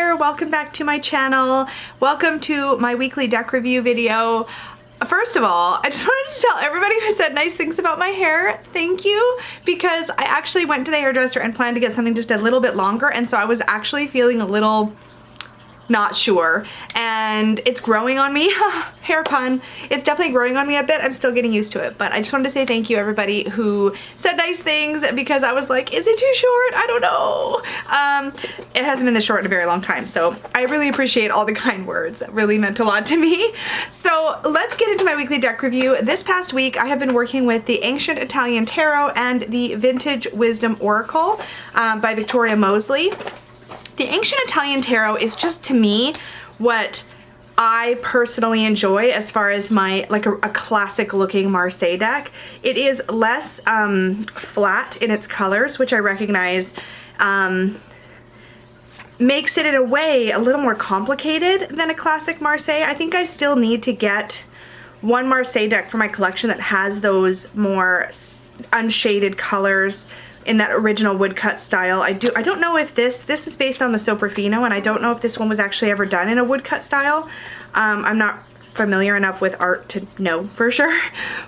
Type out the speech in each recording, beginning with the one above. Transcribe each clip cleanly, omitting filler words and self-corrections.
there, welcome back to my channel. Welcome to my weekly deck review video. First of all, I just wanted to tell everybody who said nice things about my hair, thank you, because I actually went to the hairdresser and planned to get something just a little bit longer, and so I was actually feeling a little not sure, and it's growing on me. Hair pun. It's definitely growing on me a bit. I'm still getting used to it, but I just wanted to say thank you everybody who said nice things, because I was like, is it too short? I don't know. It hasn't been this short in a very long time, so I really appreciate all the kind words. That really meant a lot to me. So let's get into my weekly deck review. This past week I have been working with the Ancient Italian Tarot and the Vintage Wisdom Oracle by Victoria Mosley. The Ancient Italian Tarot is just, to me, what I personally enjoy as far as my, like a classic looking Marseille deck. It is less flat in its colors, which I recognize makes it in a way a little more complicated than a classic Marseille. I think I still need to get one Marseille deck for my collection that has those more unshaded colors in that original woodcut style. I don't know if this is based on the Soprafino, and I don't know if this one was actually ever done in a woodcut style. I'm not familiar enough with art to know for sure,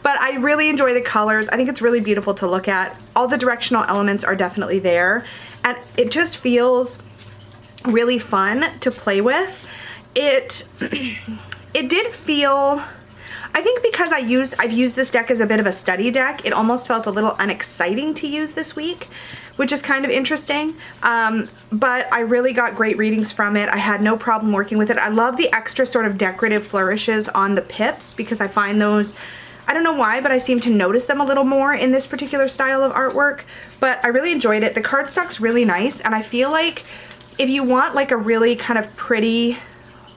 but I really enjoy the colors. I think it's really beautiful to look at. All the directional elements are definitely there, and it just feels really fun to play with. It did feel, I think because I've used this deck as a bit of a study deck, it almost felt a little unexciting to use this week, which is kind of interesting. But I really got great readings from it. I had no problem working with it. I love the extra sort of decorative flourishes on the pips, because I find those, I don't know why, but I seem to notice them a little more in this particular style of artwork. But I really enjoyed it. The cardstock's really nice, and I feel like if you want like a really kind of pretty,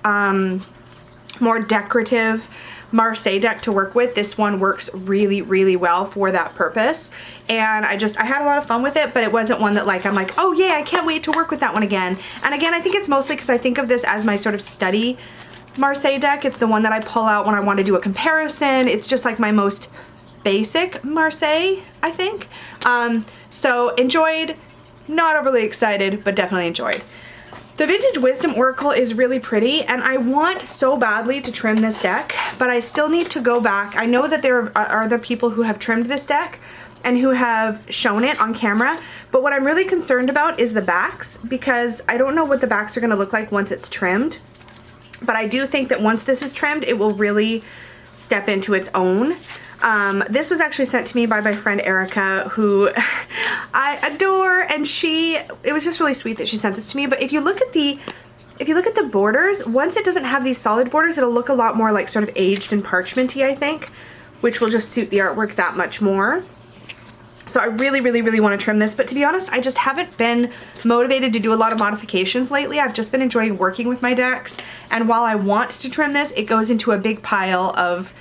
more decorative Marseille deck to work with, this one works really, really well for that purpose. And I had a lot of fun with it, but it wasn't one that like, I'm like, oh yeah, I can't wait to work with that one again. And again, I think it's mostly because I think of this as my sort of study Marseille deck. It's the one that I pull out when I want to do a comparison. It's just like my most basic Marseille, I think. So enjoyed, not overly excited, but definitely enjoyed. The Vintage Wisdom Oracle is really pretty, and I want so badly to trim this deck, but I still need to go back. I know that there are other people who have trimmed this deck and who have shown it on camera, but what I'm really concerned about is the backs, because I don't know what the backs are going to look like once it's trimmed, but I do think that once this is trimmed, it will really step into its own. This was actually sent to me by my friend Erica, who I adore, and it was just really sweet that she sent this to me. But if you look at the borders, once it doesn't have these solid borders, it'll look a lot more like sort of aged and parchmenty, I think, which will just suit the artwork that much more. So I really, really, really want to trim this, but to be honest, I just haven't been motivated to do a lot of modifications lately. I've just been enjoying working with my decks, and while I want to trim this, it goes into a big pile of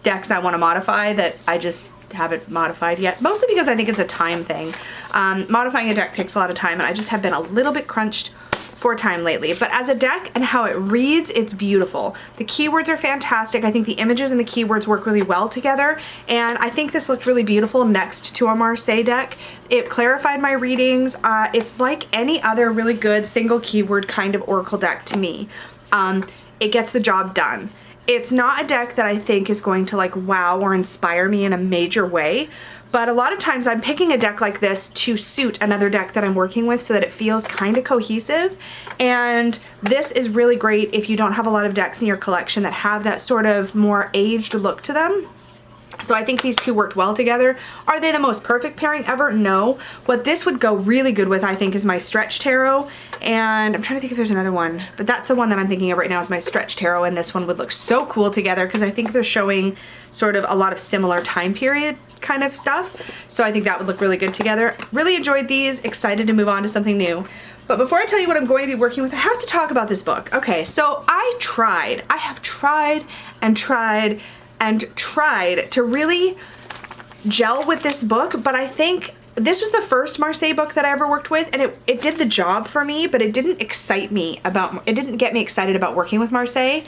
decks I want to modify that I just haven't modified yet, mostly because I think it's a time thing. Modifying a deck takes a lot of time, and I just have been a little bit crunched for time lately. But as a deck and how it reads, it's beautiful. The keywords are fantastic. I think the images and the keywords work really well together, and I think this looked really beautiful next to a Marseille deck. It clarified my readings. It's like any other really good single keyword kind of oracle deck to me. It gets the job done. It's not a deck that I think is going to like wow or inspire me in a major way, but a lot of times I'm picking a deck like this to suit another deck that I'm working with so that it feels kind of cohesive, and this is really great if you don't have a lot of decks in your collection that have that sort of more aged look to them. So I think these two worked well together. Are they the most perfect pairing ever? No. What this would go really good with, I think, is my Stretch Tarot, and I'm trying to think if there's another one, but that's the one that I'm thinking of right now is my Stretch Tarot, and this one would look so cool together because I think they're showing sort of a lot of similar time period kind of stuff, so I think that would look really good together. Really enjoyed these, excited to move on to something new. But before I tell you what I'm going to be working with, I have to talk about this book. Okay, so I have tried and tried and tried to really gel with this book, but I think this was the first Marseille book that I ever worked with, and it did the job for me, but it didn't excite me about, it didn't get me excited about working with Marseille.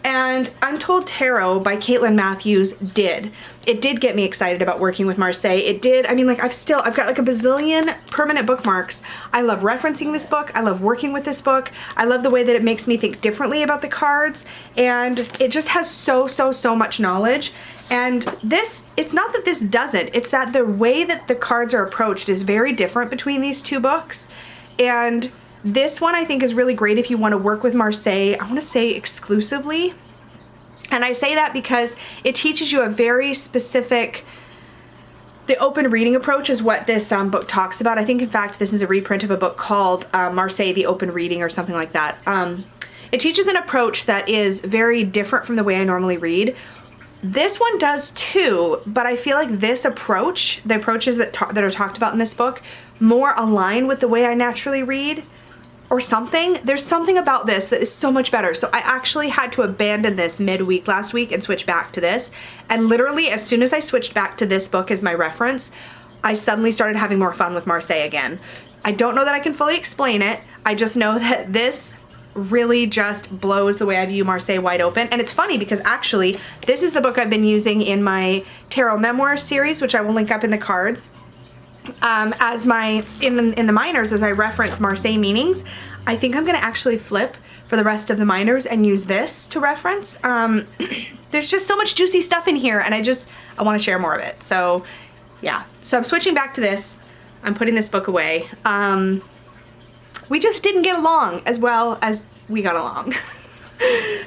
And Untold Tarot by Caitlin Matthews did. It did get me excited about working with Marseille. It did. I mean, like, I've got like a bazillion permanent bookmarks. I love referencing this book. I love working with this book. I love the way that it makes me think differently about the cards. And it just has so much knowledge. And this, it's not that this doesn't, it's that the way that the cards are approached is very different between these two books. And this one I think is really great if you want to work with Marseille, I want to say exclusively. And I say that because it teaches you a very specific, the open reading approach is what this book talks about. I think, in fact, this is a reprint of a book called Marseille, the Open Reading, or something like that. It teaches an approach that is very different from the way I normally read. This one does too, but I feel like this approach, the approaches that are talked about in this book, more align with the way I naturally read. Or something. There's something about this that is so much better. So I actually had to abandon this midweek last week and switch back to this. And literally, as soon as I switched back to this book as my reference, I suddenly started having more fun with Marseille again. I don't know that I can fully explain it. I just know that this really just blows the way I view Marseille wide open. And it's funny because actually, this is the book I've been using in my Tarot Memoir series, which I will link up in the cards. As my, in the minors, as I reference Marseille meanings, I think I'm going to actually flip for the rest of the minors and use this to reference. There's just so much juicy stuff in here, and I want to share more of it. So yeah, so I'm switching back to this. I'm putting this book away. We just didn't get along as well as we got along.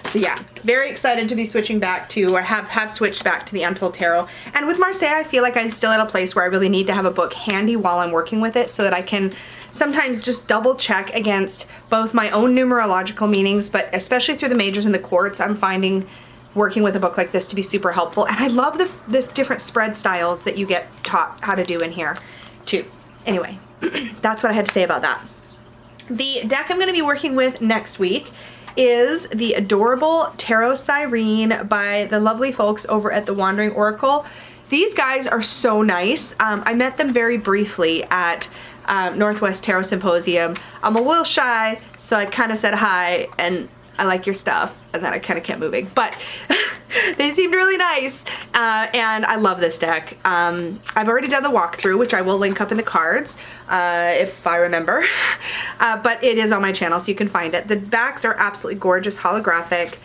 So yeah, very excited to be switching back to, or have switched back to the Untold Tarot. And with Marseille, I feel like I'm still at a place where I really need to have a book handy while I'm working with it so that I can sometimes just double check against both my own numerological meanings, but especially through the majors and the quartz, I'm finding working with a book like this to be super helpful. And I love the different spread styles that you get taught how to do in here too. Anyway, that's what I had to say about that. The deck I'm going to be working with next week is the adorable Tarot Cyrene by the lovely folks over at the Wandering Oracle. These guys are so nice. I met them very briefly at Northwest Tarot Symposium. I'm a little shy, so I kind of said hi and I like your stuff, and then I kind of kept moving. But they seemed really nice, and I love this deck. I've already done the walkthrough, which I will link up in the cards if I remember, but it is on my channel, so you can find it. The backs are absolutely gorgeous, holographic,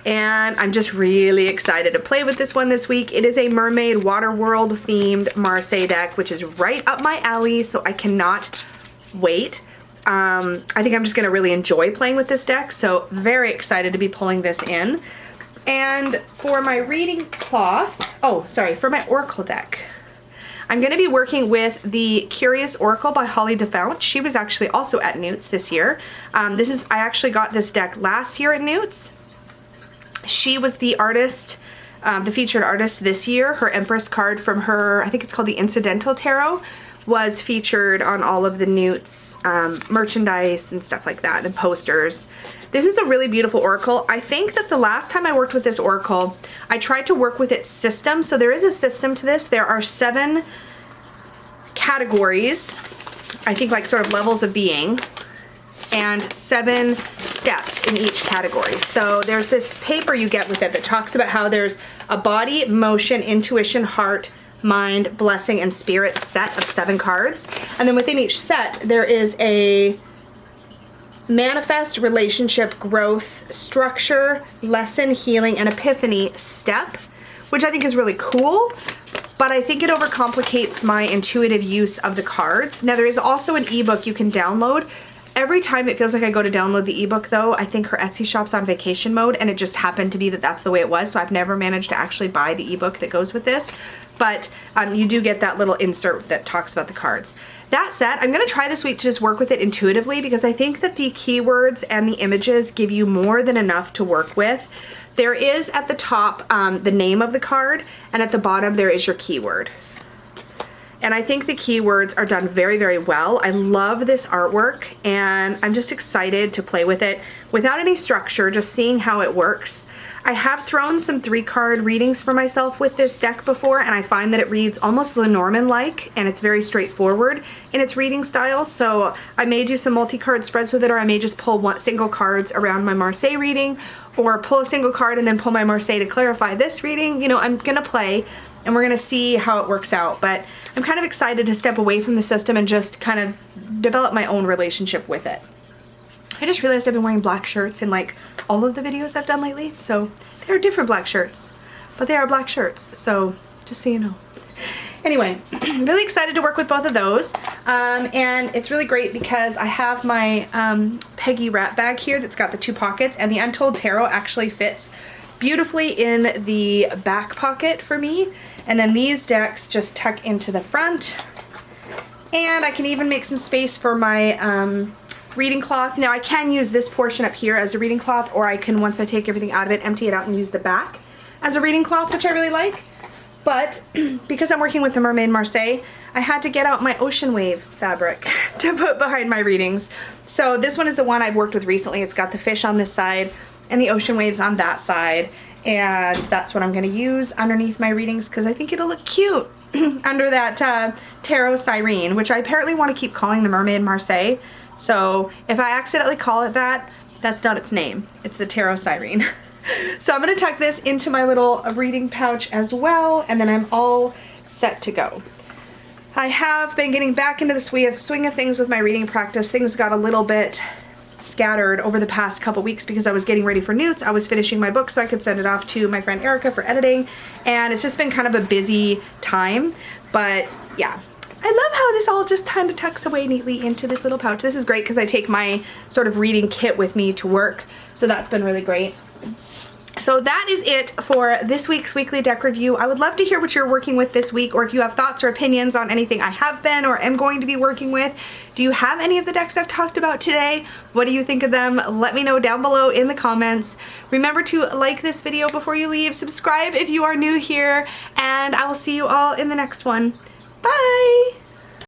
and I'm just really excited to play with this one this week. It is a mermaid water world themed Marseille deck, which is right up my alley, so I cannot wait. I think I'm just going to really enjoy playing with this deck, so very excited to be pulling this in. And for my reading cloth, for my Oracle deck, I'm going to be working with the Curious Oracle by Holly DeFount. She was actually also at Newt's this year. I actually got this deck last year at Newt's. She was the artist, the featured artist this year. Her Empress card from her, I think it's called the Incidental Tarot, was featured on all of the Newt's merchandise and stuff like that, and posters. This is a really beautiful oracle. I think that the last time I worked with this oracle, I tried to work with its system. So there is a system to this. There are 7 categories, I think, like sort of levels of being, and 7 steps in each category. So there's this paper you get with it that talks about how there's a body, motion, intuition, heart, mind, blessing, and spirit set of 7 cards. And then within each set, there is a manifest, relationship, growth, structure, lesson, healing, and epiphany step, which I think is really cool, but I think it overcomplicates my intuitive use of the cards. Now, there is also an ebook you can download. Every time it feels like I go to download the ebook, though, I think her Etsy shop's on vacation mode, and it just happened to be that that's the way it was, so I've never managed to actually buy the ebook that goes with this. But you do get that little insert that talks about the cards. That said, I'm going to try this week to just work with it intuitively, because I think that the keywords and the images give you more than enough to work with. There is at the top the name of the card, and at the bottom there is your keyword. And I think the keywords are done very, very well. I love this artwork and I'm just excited to play with it without any structure, just seeing how it works. I have thrown some 3-card readings for myself with this deck before, and I find that it reads almost Lenormand-like, and it's very straightforward in its reading style. So I may do some multi-card spreads with it, or I may just pull single cards around my Marseille reading, or pull a single card and then pull my Marseille to clarify this reading. You know, I'm gonna play, and we're gonna see how it works out. But I'm kind of excited to step away from the system and just kind of develop my own relationship with it. I just realized I've been wearing black shirts in like all of the videos I've done lately. So they're different black shirts, but they are black shirts. So just so you know. Anyway, I'm really excited to work with both of those. And it's really great because I have my Peggy wrap bag here that's got the 2 pockets, and the Untold Tarot actually fits beautifully in the back pocket for me. And then these decks just tuck into the front. And I can even make some space for my reading cloth. Now I can use this portion up here as a reading cloth, or I can, once I take everything out of it, empty it out and use the back as a reading cloth, which I really like. But because I'm working with the Mermaid Marseille, I had to get out my ocean wave fabric to put behind my readings. So this one is the one I've worked with recently. It's got the fish on this side and the ocean waves on that side. And that's what I'm gonna use underneath my readings because I think it'll look cute under that Tarot Cyrene, which I apparently want to keep calling the Mermaid Marseille. So if I accidentally call it that, that's not its name. It's the Tarot Cyrene. So I'm going to tuck this into my little reading pouch as well, and then I'm all set to go. I have been getting back into the swing of things with my reading practice. Things got a little bit scattered over the past couple weeks because I was getting ready for Newts. I was finishing my book so I could send it off to my friend Erica for editing, and it's just been kind of a busy time. But yeah, I love how this all just kind of tucks away neatly into this little pouch. This is great because I take my sort of reading kit with me to work, so that's been really great. So that is it for this week's weekly deck review. I would love to hear what you're working with this week, or if you have thoughts or opinions on anything I have been or am going to be working with. Do you have any of the decks I've talked about today? What do you think of them? Let me know down below in the comments. Remember to like this video before you leave, subscribe if you are new here, and I will see you all in the next one. Bye!